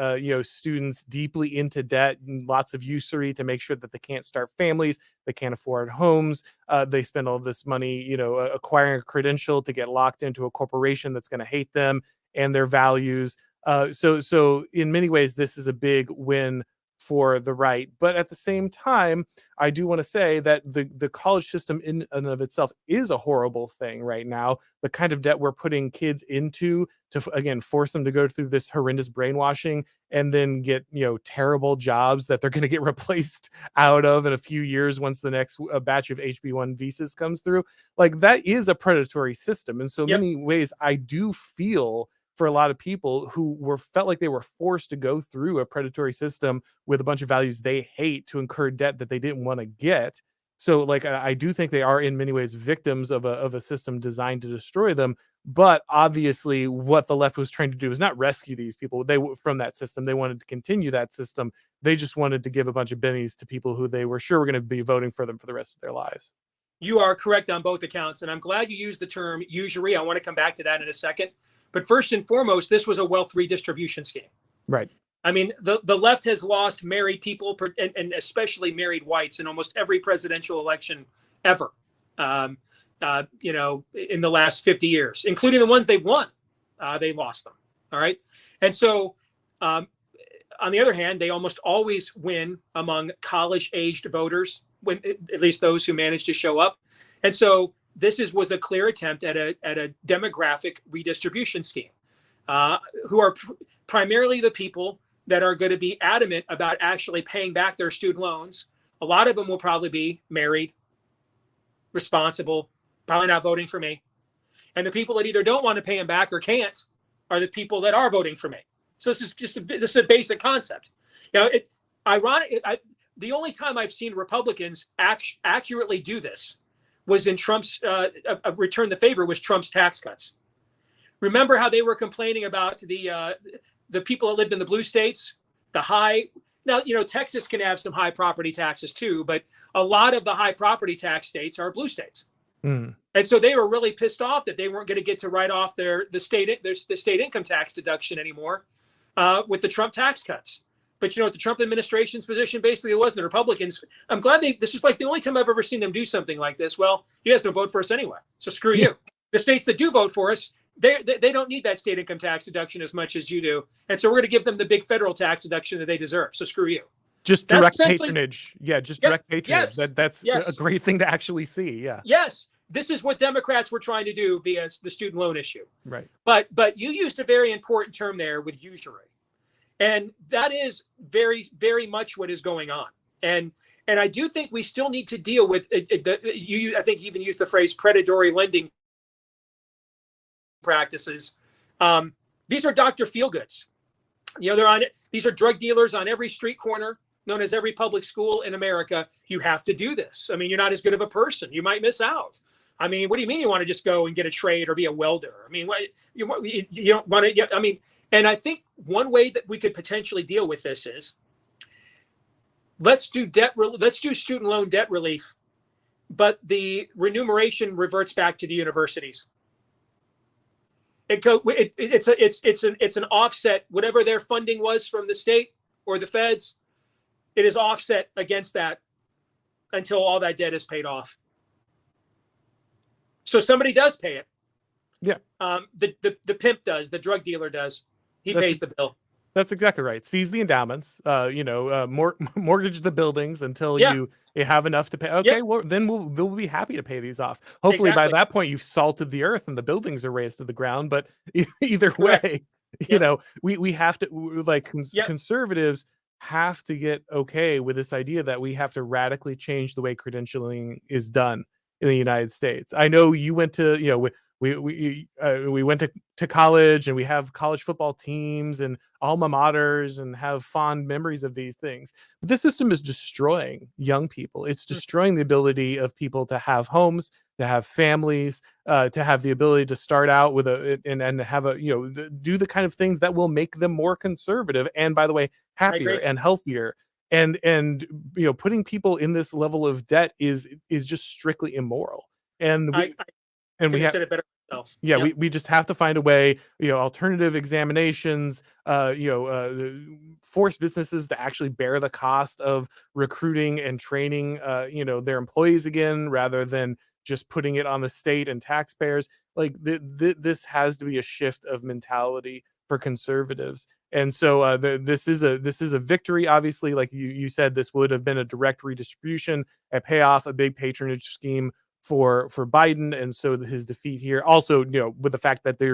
students deeply into debt and lots of usury to make sure that they can't start families, they can't afford homes. They spend all this money, acquiring a credential to get locked into a corporation that's going to hate them and their values. So in many ways, this is a big win for the right. But at the same time, I do want to say that the college system in and of itself is a horrible thing right now. The kind of debt we're putting kids into to, again, force them to go through this horrendous brainwashing and then get, terrible jobs that they're going to get replaced out of in a few years once the next batch of HB1 visas comes through. Like, that is a predatory system. In so
Yep.
many ways, I do feel for a lot of people who felt like they were forced to go through a predatory system with a bunch of values they hate to incur debt that they didn't want to get. So, like, I do think they are in many ways victims of a system designed to destroy them. But obviously, what the left was trying to do is not rescue these people from that system. They wanted to continue that system. They just wanted to give a bunch of bennies to people who they were sure were going to be voting for them for the rest of their lives.
You are correct on both accounts. And I'm glad you used the term usury. I want to come back to that in a second. But first and foremost, this was a wealth redistribution scheme.
Right.
I mean, the left has lost married people, and especially married whites, in almost every presidential election ever, in the last 50 years, including the ones they won. They lost them. All right. And so, on the other hand, they almost always win among college-aged voters, at least those who manage to show up. And so was a clear attempt at a demographic redistribution scheme, who are primarily the people that are going to be adamant about actually paying back their student loans. A lot of them will probably be married, responsible, probably not voting for me. And the people that either don't want to pay them back or can't are the people that are voting for me. So this is a basic concept. Ironic. The only time I've seen Republicans accurately do this was in Trump's return the favor was Trump's tax cuts. Remember how they were complaining about the people that lived in the blue states, the high. Now, Texas can have some high property taxes too, but a lot of the high property tax states are blue states.
Mm.
And so they were really pissed off that they weren't going to get to write off the state income tax deduction anymore with the Trump tax cuts. But the Trump administration's position basically was the Republicans. I'm glad this is like the only time I've ever seen them do something like this. Well, you guys don't vote for us anyway, so screw you. The states that do vote for us, they don't need that state income tax deduction as much as you do, and so we're going to give them the big federal tax deduction that they deserve. So screw you.
Just direct patronage. Yeah, just direct patronage.
Yes,
that's a great thing to actually see. Yeah.
Yes. This is what Democrats were trying to do via the student loan issue.
Right.
But you used a very important term there with usury. And that is very, very much what is going on. And I do think we still need to deal with I think you even used the phrase predatory lending practices. These are Dr. Feelgoods. These are drug dealers on every street corner, known as every public school in America. You have to do this. I mean, you're not as good of a person. You might miss out. I mean, what do you mean you want to just go and get a trade or be a welder? I mean, you don't want to. I mean, and I think one way that we could potentially deal with this is let's do student loan debt relief, but the remuneration reverts back to the universities. It's an offset. Whatever their funding was from the state or the feds, it is offset against that until all that debt is paid off. So somebody does pay it.
Yeah.
The pimp does. The drug dealer does. He pays the bill.
That's exactly right. Seize the endowments. Mortgage the buildings until you have enough to pay. Okay, well then we'll be happy to pay these off. Hopefully by that point you've salted the earth and the buildings are raised to the ground. But either way, we have to conservatives have to get okay with this idea that we have to radically change the way credentialing is done in the United States. I know you went to we went to college, and we have college football teams and alma maters and have fond memories of these things. But this system is destroying young people. It's destroying the ability of people to have homes, to have families, to have the ability to start out with and have do the kind of things that will make them more conservative and, by the way, happier and healthier. And putting people in this level of debt is just strictly immoral. And we have said it better myself. We just have to find a way, alternative examinations, force businesses to actually bear the cost of recruiting and training their employees again, rather than just putting it on the state and taxpayers. Like this has to be a shift of mentality for conservatives. And so this is a victory. Obviously, like you said, this would have been a direct redistribution, a payoff, a big patronage scheme for Biden. And so his defeat here also, with the fact that they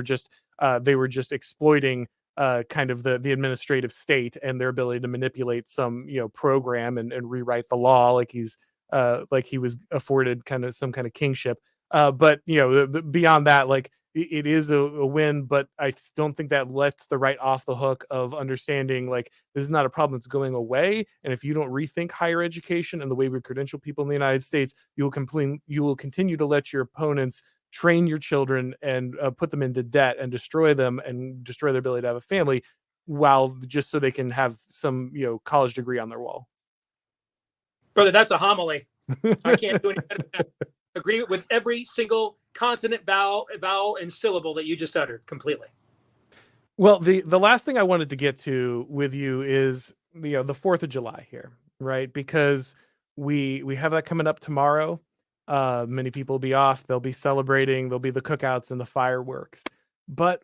were just exploiting kind of the administrative state and their ability to manipulate some program and rewrite the law, like he was afforded some kind of kingship. But beyond that, like it is a win, but I don't think that lets the right off the hook of understanding like this is not a problem that's going away. And if you don't rethink higher education and the way we credential people in the United States, you will continue to let your opponents train your children and put them into debt and destroy them and destroy their ability to have a family, while just so they can have some college degree on their wall.
Brother, that's a homily. I can't do any better than that. Agree with every single consonant, vowel, and syllable that you just uttered completely.
Well, the last thing I wanted to get to with you is the 4th of July here, right? Because we have that coming up tomorrow. Many people will be off. They'll be celebrating. There'll be the cookouts and the fireworks. But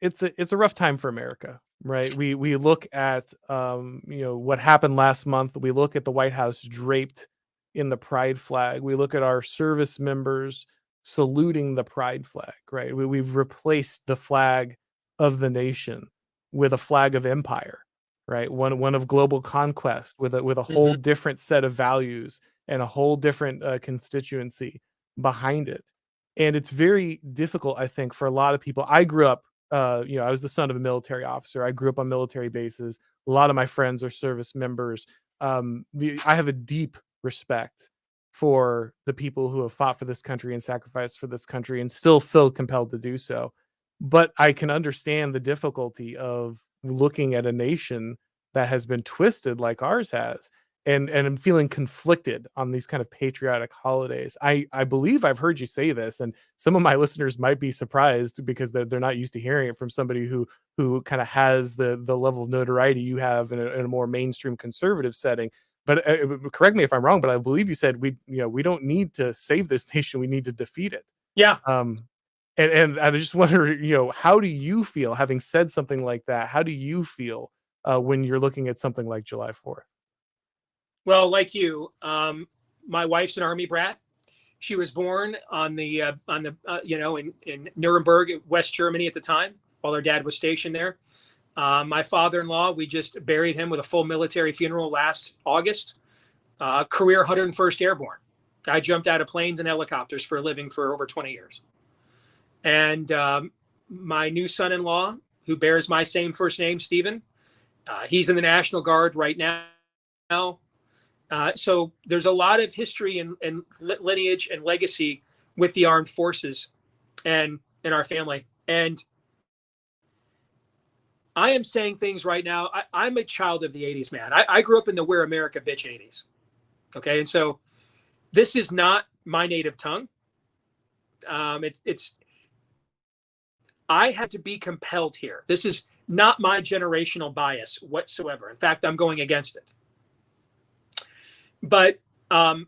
it's a rough time for America, right? We look at what happened last month. We look at the White House draped in the pride flag. We look at our service members saluting the pride flag, right? We've replaced the flag of the nation with a flag of empire, right? One of global conquest with a whole
Mhm.
different set of values and a whole different constituency behind it. And it's very difficult, I think, for a lot of people. I grew up, I was the son of a military officer. I grew up on military bases. A lot of my friends are service members. I have a deep respect for the people who have fought for this country and sacrificed for this country and still feel compelled to do so. But I can understand the difficulty of looking at a nation that has been twisted like ours has, and I'm feeling conflicted on these kind of patriotic holidays. I believe I've heard you say this, and some of my listeners might be surprised because they're not used to hearing it from somebody who kind of has the level of notoriety you have in a more mainstream conservative setting. But correct me if I'm wrong, but I believe you said we don't need to save this nation, we need to defeat it.
Yeah.
Um, and I just wonder, how do you feel having said something like that? How do you feel when you're looking at something like July 4th?
Well, like you, my wife's an Army brat. She was born in Nuremberg, West Germany at the time, while her dad was stationed there. My father-in-law, we just buried him with a full military funeral last August. Career 101st Airborne. Guy jumped out of planes and helicopters for a living for over 20 years. And my new son-in-law, who bears my same first name, Stephen, he's in the National Guard right now. So there's a lot of history and lineage and legacy with the armed forces and in our family. And I am saying things right now. I'm a child of the 80s, man. I grew up in the We're America bitch 80s. Okay. And so this is not my native tongue. I had to be compelled here. This is not my generational bias whatsoever. In fact, I'm going against it. But all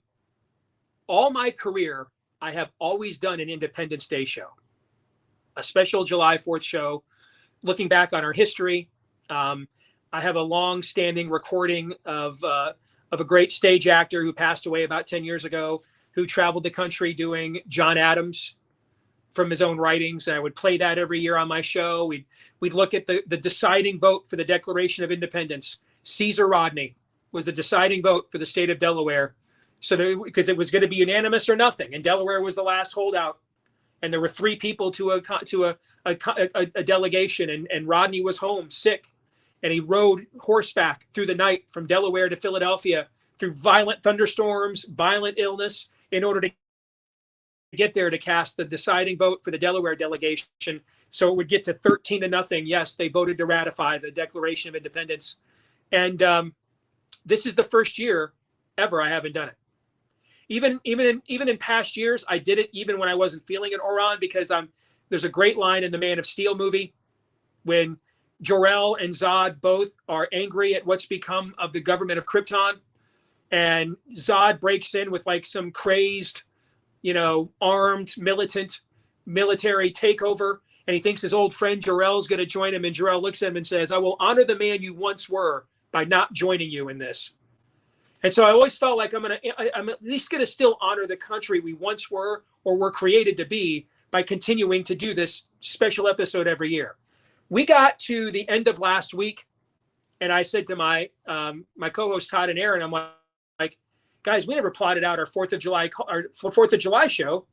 my career, I have always done an Independence Day show, a special July 4th show, looking back on our history. I have a long-standing recording of a great stage actor who passed away about 10 years ago, who traveled the country doing John Adams from his own writings. And I would play that every year on my show. We'd look at the deciding vote for the Declaration of Independence. Caesar Rodney was the deciding vote for the state of Delaware. Because it was going to be unanimous or nothing. And Delaware was the last holdout. And there were 3 people to a delegation. And Rodney was home sick. And he rode horseback through the night from Delaware to Philadelphia through violent thunderstorms, violent illness, in order to get there to cast the deciding vote for the Delaware delegation. So it would get to 13-0. Yes, they voted to ratify the Declaration of Independence. And this is the first year ever I haven't done it. Even in past years, I did it even when I wasn't feeling it, Auron, because there's a great line in the Man of Steel movie when Jor-El and Zod both are angry at what's become of the government of Krypton. And Zod breaks in with like some crazed, armed military takeover. And he thinks his old friend Jor-El is going to join him. And Jor-El looks at him and says, "I will honor the man you once were by not joining you in this." And so I always felt like I'm at least going to still honor the country we once were or were created to be by continuing to do this special episode every year. We got to the end of last week, and I said to my co-host Todd and Aaron, I'm like, guys, we never plotted out our 4th of July show,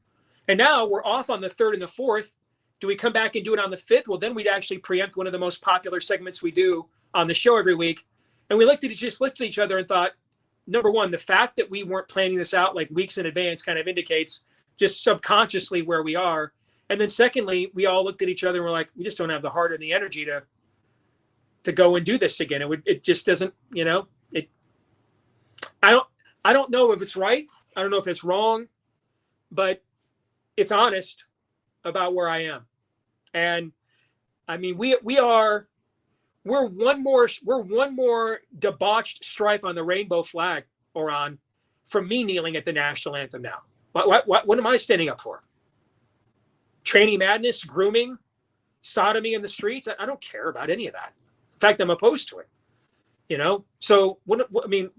and now we're off on the 3rd and the 4th. Do we come back and do it on the 5th? Well, then we'd actually preempt one of the most popular segments we do on the show every week. And we looked at each other and thought, number one, the fact that we weren't planning this out like weeks in advance kind of indicates just subconsciously where we are. And then secondly, we all looked at each other and we're like, we just don't have the heart and the energy to go and do this again. It just doesn't, I don't know if it's right. I don't know if it's wrong, but it's honest about where I am. And I mean, we're one more debauched stripe on the rainbow flag, Auron, from me kneeling at the national anthem now. What am I standing up for? Tranny madness, grooming, sodomy in the streets? I don't care about any of that. In fact, I'm opposed to it. So I mean,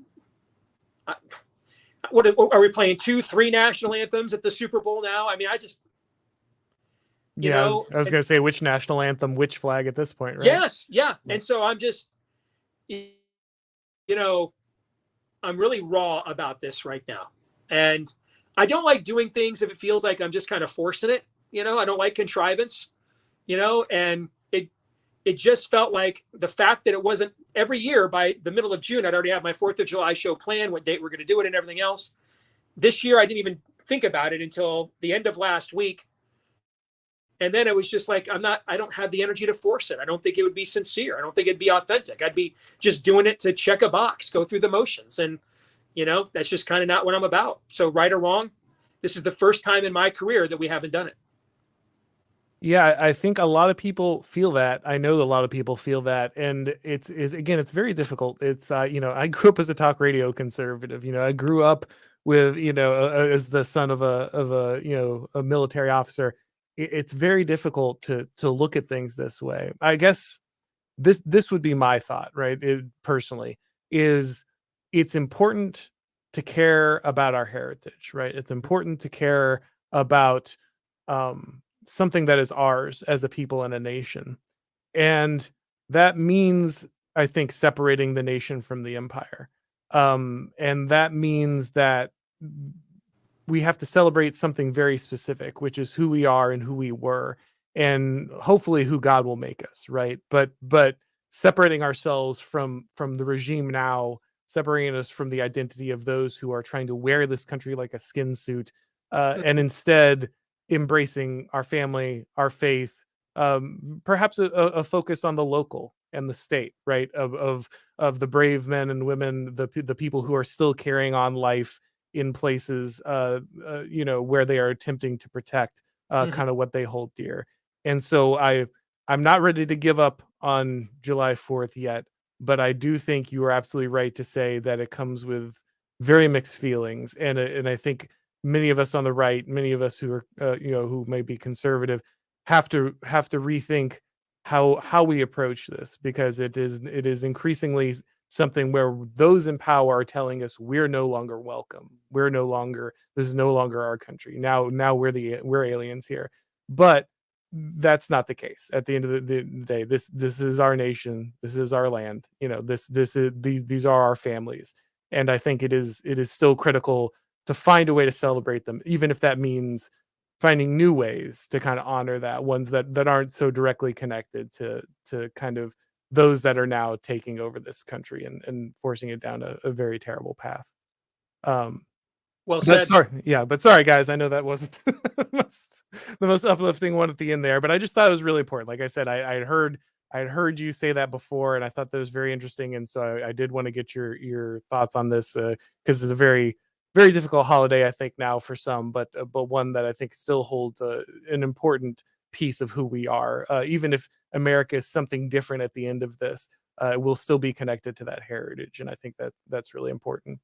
what are we playing? 2, 3 national anthems at the Super Bowl now? I mean, I just,
Yeah, I was going to say which national anthem, which flag at this point, right?
Yes, yeah. And so I'm just, you know, I'm really raw about this right now. And I don't like doing things if it feels like I'm just kind of forcing it. I don't like contrivance, and it just felt like the fact that it wasn't every year by the middle of June, I'd already have my 4th of July show planned, what date we're going to do it and everything else. This year, I didn't even think about it until the end of last week. And then it was just like, I don't have the energy to force it. I don't think it would be sincere. I don't think it'd be authentic. I'd be just doing it to check a box, go through the motions. And, that's just kind of not what I'm about. So right or wrong, this is the first time in my career that we haven't done it.
Yeah, I think a lot of people feel that. I know a lot of people feel that. And it's again, it's very difficult. It's, I grew up as a talk radio conservative. I grew up with, as the son of a military officer. It's very difficult to look at things this way. I guess this would be my thought, right? Personally, is it's important to care about our heritage, right? It's important to care about something that is ours as a people and a nation. And that means, I think, separating the nation from the empire. And that means that we have to celebrate something very specific, which is who we are and who we were, and hopefully who God will make us, right? But separating ourselves from the regime now, separating us from the identity of those who are trying to wear this country like a skin suit, and instead embracing our family, our faith, perhaps a focus on the local and the state, right? Of the brave men and women, the people who are still carrying on life in places, where they are attempting to protect kind of what they hold dear. And so I'm not ready to give up on July 4th yet, but I do think you are absolutely right to say that it comes with very mixed feelings. And I think many of us on the right, many of us who are, who may be conservative, have to rethink how we approach this, because it is increasingly something where those in power are telling us we're no longer welcome. This is no longer our country. Now we're aliens here. But that's not the case. At the end of the day, this is our nation. This is our land. These are our families. And I think it is still critical to find a way to celebrate them, even if that means finding new ways to kind of honor that, ones that aren't so directly connected to kind of those that are now taking over this country and forcing it down a very terrible path.
Well said.
But sorry, guys. I know that wasn't the most uplifting one at the end there, but I just thought it was really important. Like I said, I had heard you say that before, and I thought that was very interesting. And so I did want to get your thoughts on this, because it's a very, very difficult holiday, I think, now for some, but one that I think still holds an important piece of who we are. Even if America is something different at the end of this, we'll still be connected to that heritage, and I think that's really important.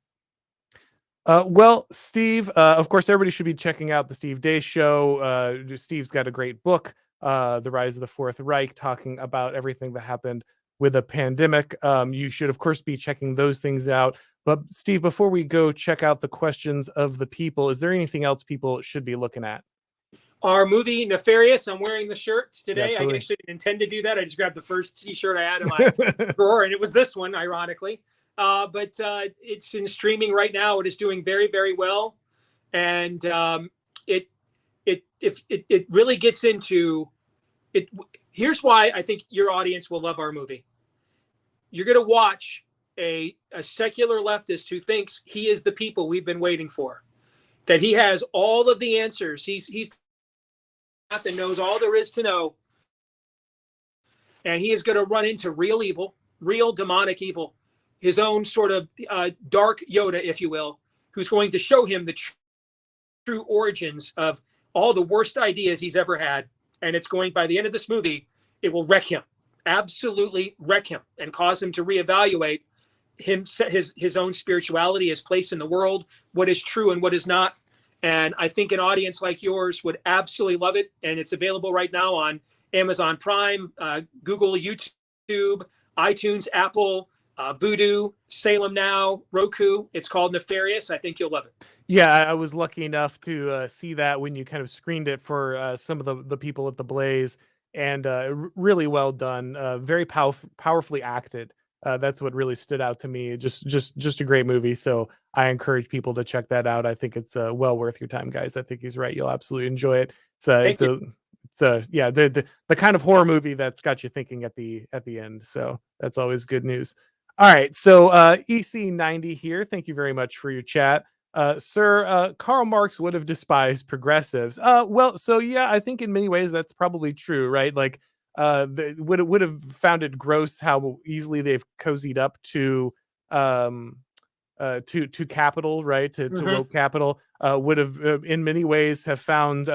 Well, Steve, of course, everybody should be checking out the Steve Deace show. Steve's got a great book, The Rise of the Fourth Reich, talking about everything that happened with a pandemic. You should, of course, be checking those things out. But Steve, before we go check out the questions of the people, is there anything else people should be looking at?
Our movie Nefarious. I'm wearing the shirt today.
Absolutely.
I actually didn't intend to do that. I just grabbed the first T-shirt I had in my drawer, and it was this one, ironically. But it's in streaming right now. It is doing very, very well, and it really gets into it. Here's why I think your audience will love our movie. You're going to watch a secular leftist who thinks he is the people we've been waiting for, that he has all of the answers. He's that knows all there is to know, and he is going to run into real evil, real demonic evil, his own sort of dark Yoda, if you will, who's going to show him the true origins of all the worst ideas he's ever had. And it's going, by the end of this movie, it will wreck him, absolutely wreck him, and cause him to reevaluate his own spirituality, his place in the world, what is true and what is not. And I think an audience like yours would absolutely love it. And it's available right now on Amazon Prime, Google, YouTube, iTunes, Apple, Voodoo, Salem Now, Roku. It's called Nefarious. I think you'll love it.
Yeah, I was lucky enough to see that when you kind of screened it for some of the people at the Blaze, and really well done, very powerfully acted. That's what really stood out to me. Just a great movie. So I encourage people to check that out. I think it's well worth your time, guys. I think he's right. You'll absolutely enjoy it.
Thank you.
Yeah, the kind of horror movie that's got you thinking at the end. So that's always good news. All right, so EC90 here. Thank you very much for your chat. Sir, Karl Marx would have despised progressives. Well, so yeah, I think in many ways that's probably true, right? Like, would have found it gross how easily they've cozied up to capital, right? To woke capital. Would have in many ways have found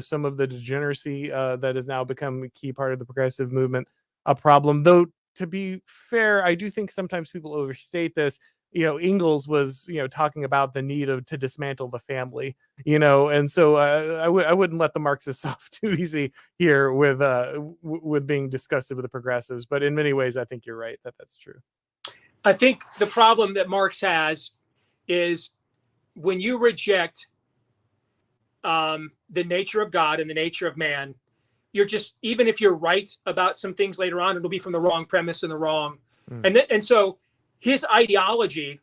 some of the degeneracy that has now become a key part of the progressive movement a problem. Though to be fair, I do think sometimes people overstate this. Engels was talking about the need to dismantle the family, and so I wouldn't let the Marxists off too easy here with being disgusted with the progressives. But in many ways, I think you're right that that's true.
I think the problem that Marx has is when you reject the nature of God and the nature of man, you're just, even if you're right about some things later on, it'll be from the wrong premise and the wrong. And so his ideology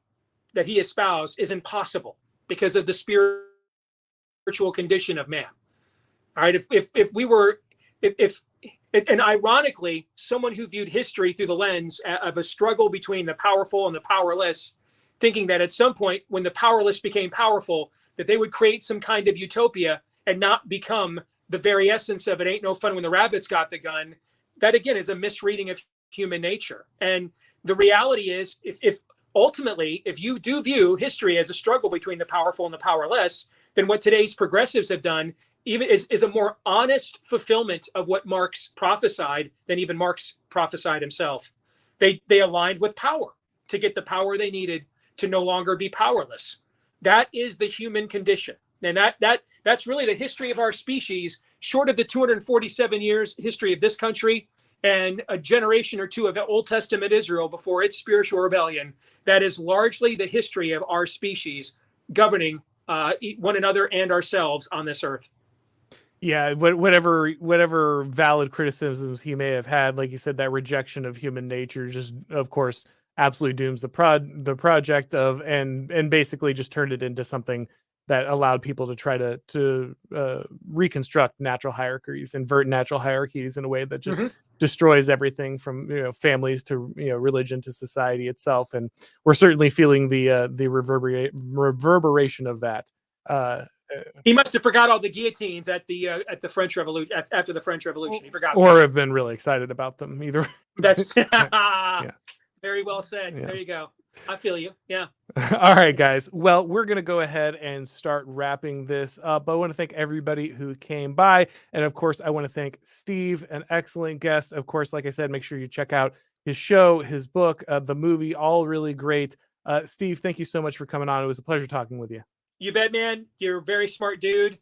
that he espoused is impossible because of the spiritual condition of man. All right. And ironically, someone who viewed history through the lens of a struggle between the powerful and the powerless, thinking that at some point when the powerless became powerful, that they would create some kind of utopia and not become the very essence of it ain't no fun when the rabbits got the gun. That again is a misreading of human nature. And the reality is, if ultimately, if you do view history as a struggle between the powerful and the powerless, then what today's progressives have done even is a more honest fulfillment of what Marx prophesied than even Marx prophesied himself. They aligned with power to get the power they needed to no longer be powerless. That is the human condition. And that's really the history of our species, short of the 247 years history of this country and a generation or two of Old Testament Israel before its spiritual rebellion. That is largely the history of our species governing one another and ourselves on this earth.
Yeah, whatever valid criticisms he may have had, like you said, that rejection of human nature just, of course, absolutely dooms the project of and basically just turned it into something that allowed people to try to reconstruct natural hierarchies, invert natural hierarchies in a way that just destroys everything from families to religion to society itself. And we're certainly feeling the reverberation of that.
He must have forgot all the guillotines at the French Revolution, after the French Revolution. He forgot,
or have been really excited about them either.
That's
yeah.
Very well said. Yeah. There you go. I feel you. Yeah.
All right, guys. Well, we're going to go ahead and start wrapping this up. I want to thank everybody who came by. And of course, I want to thank Steve, an excellent guest. Of course, like I said, make sure you check out his show, his book, the movie, all really great. Steve, thank you so much for coming on. It was a pleasure talking with you.
You bet, man. You're a very smart dude.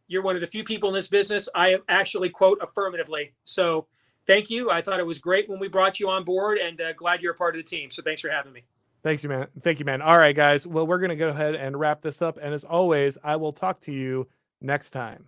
You're one of the few people in this business I actually quote affirmatively. So thank you. I thought it was great when we brought you on board, and glad you're a part of the team. So thanks for having me.
Thanks, man. Thank you, man. All right, guys. Well, we're going to go ahead and wrap this up. And as always, I will talk to you next time.